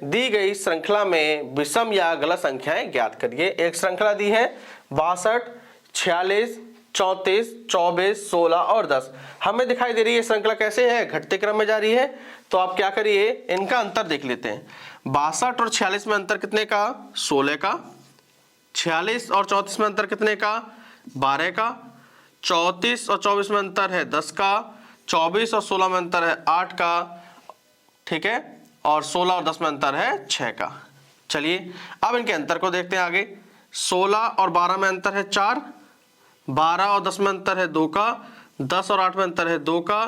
दी गई श्रृंखला में विषम या गलत संख्याएं ज्ञात करिए। एक श्रृंखला दी है 62, 46, 34, 24, 16 और 10। हमें दिखाई दे रही है श्रृंखला कैसे है, घटते क्रम में जा रही है। तो आप क्या करिए, इनका अंतर देख लेते हैं। 62 और 46 में अंतर कितने का, 16 का। 46 और 34 में अंतर कितने का, 12 का। 34 और 24 में अंतर है 10 का। 24 और 16 में अंतर है 8 का, ठीक है। और 16 और 10 में अंतर है 6 का। चलिए अब इनके अंतर को देखते हैं आगे। 16 और 12 में अंतर है 4, 12 और 10 में अंतर है 2 का, 10 और 8 में अंतर है 2 का,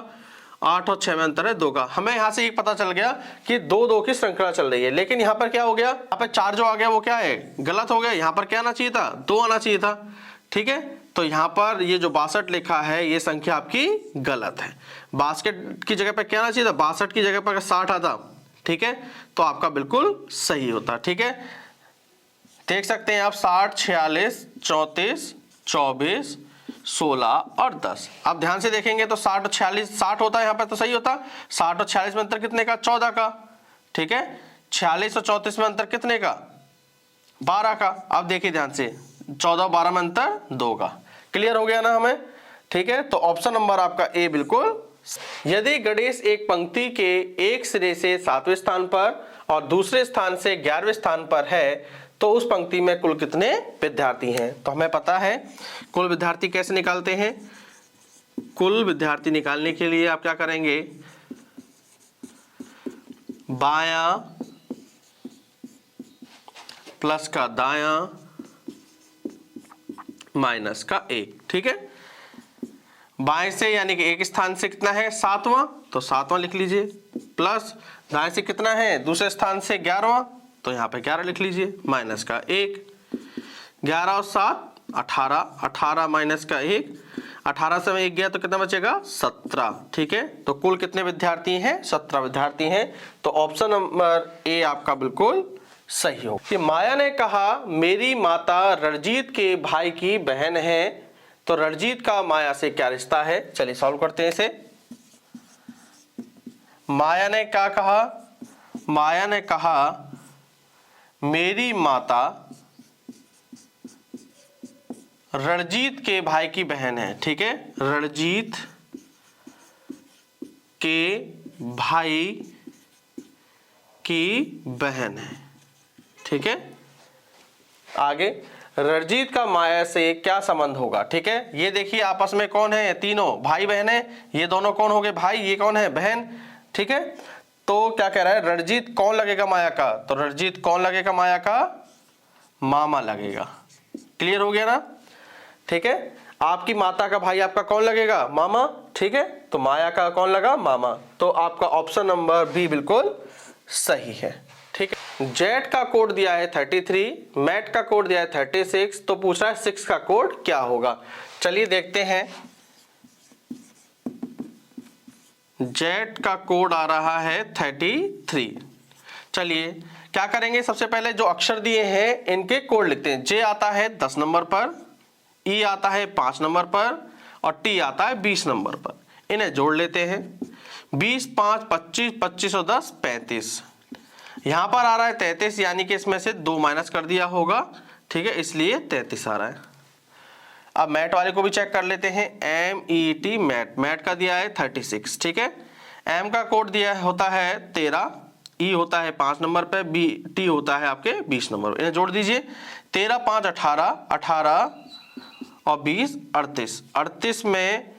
8 और 6 में अंतर है 2 का। हमें यहाँ से एक पता चल गया कि 2-2 की श्रृंखला चल रही है। लेकिन यहाँ पर क्या हो गया, यहाँ पर 4 जो आ गया वो क्या है, गलत हो गया। यहाँ पर क्या आना चाहिए था, 2 आना चाहिए था, ठीक है। तो यहाँ पर ये जो 62 लिखा है ये संख्या आपकी गलत है। 62 की जगह पर क्या आना चाहिए था, 62 की जगह पर 60 आता, ठीक है, तो आपका बिल्कुल सही होता, ठीक है। देख सकते हैं आप 60, 46, 34, 24, 16 और 10। अब ध्यान से देखेंगे तो 60 और 46, 60 होता है यहाँ पर तो सही होता। 60 और 46 में अंतर कितने का, 14 का, ठीक है। 46 और 34 में अंतर कितने का, 12 का। अब देखिए ध्यान से, 14 और 12 में अंतर 2 का। क्लियर हो गया ना हमें, ठीक है। तो ऑप्शन नंबर आपका ए बिल्कुल। यदि गणेश एक पंक्ति के एक सिरे से 7वें स्थान पर और दूसरे स्थान से 11वें स्थान पर है तो उस पंक्ति में कुल कितने विद्यार्थी हैं। तो हमें पता है कुल विद्यार्थी कैसे निकालते हैं। कुल विद्यार्थी निकालने के लिए आप क्या करेंगे, बायां प्लस का दायां माइनस का 1, ठीक है। बाएं से यानी कि एक स्थान से कितना है, 7वां, तो 7वां लिख लीजिए। प्लस दाएं से कितना है, दूसरे स्थान से 11वां, तो यहाँ पे 11 लिख लीजिए, माइनस का 1। 11 और 7 18, 18 माइनस का 1, 18 से 1 गया तो कितना बचेगा, 17, ठीक है। तो कुल कितने विद्यार्थी हैं, 17 विद्यार्थी हैं। तो ऑप्शन नंबर ए आपका बिल्कुल सही हो। कि माया ने कहा मेरी माता रणजीत के भाई की बहन है, तो रणजीत का माया से क्या रिश्ता है। चलिए सॉल्व करते हैं इसे। माया ने क्या कहा, माया ने कहा मेरी माता रणजीत के भाई की बहन है, ठीक है। रणजीत के भाई की बहन है, ठीक है। आगे रणजीत का माया से क्या संबंध होगा, ठीक है। ये देखिए आपस में कौन है, तीनों भाई बहन है। ये दोनों कौन हो गए, भाई, ये कौन है, बहन, ठीक है। तो क्या कह रहा है, रणजीत कौन लगेगा माया का, तो रणजीत कौन लगेगा माया का, मामा लगेगा। क्लियर हो गया ना, ठीक है। आपकी माता का भाई आपका कौन लगेगा, मामा, ठीक है। तो माया का कौन लगा, मामा। तो आपका ऑप्शन नंबर बी बिल्कुल सही है, ठीक है। जेट का कोड दिया है 33, मैट का कोड दिया है 36, तो पूछ रहा है 6 का कोड क्या होगा। चलिए देखते हैं। जेट का कोड आ रहा है 33। चलिए क्या करेंगे, सबसे पहले जो अक्षर दिए हैं इनके कोड लिखते हैं। जे आता है 10 नंबर पर, ई आता है 5 नंबर पर और टी आता है 20 नंबर पर। इन्हें जोड़ लेते हैं। 20, 5, 25, 25 और 10 35। यहां पर आ रहा है 33, यानी कि इसमें से 2 माइनस कर दिया होगा, ठीक है, इसलिए 33 आ रहा है। अब मैट वाले को भी चेक कर लेते हैं। MET मैट, मैट का दिया है 36, ठीक है। एम का कोड दिया होता है 13, ई होता है 5 नंबर पे, बी टी होता है आपके 20 नंबर। इन्हें जोड़ दीजिए। 13, 5 18, 18 और 20 38। 38 में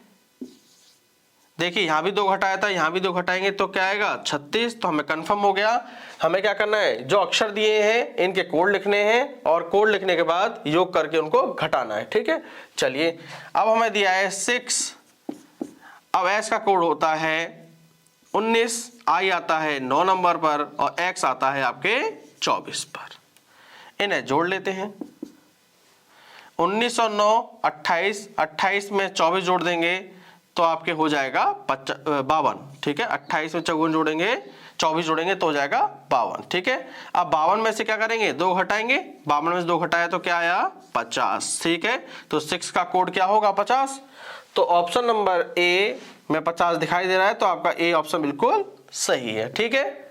देखिए यहां भी 2 घटाया था, यहां भी 2 घटाएंगे तो क्या आएगा, 36। तो हमें कंफर्म हो गया। हमें क्या करना है, जो अक्षर दिए हैं इनके कोड लिखने हैं और कोड लिखने के बाद योग करके उनको घटाना है, ठीक है। चलिए अब हमें दिया है 6। अब एस का कोड होता है 19, आई आता है 9 नंबर पर और एक्स आता है आपके 24 पर। इन्हें जोड़ लेते हैं। 19 और 9 28, 28 में 24 जोड़ देंगे तो आपके हो जाएगा 52, ठीक है। 28 में 54 जोड़ेंगे, 24 जोड़ेंगे तो हो जाएगा 52, ठीक है। अब 52 में से क्या करेंगे, 2 घटाएंगे। 52 में से 2 घटाया तो क्या आया, 50, ठीक है। तो 6 का कोड क्या होगा, 50। तो ऑप्शन नंबर ए में 50 दिखाई दे रहा है, तो आपका ए ऑप्शन बिल्कुल सही है, ठीक है।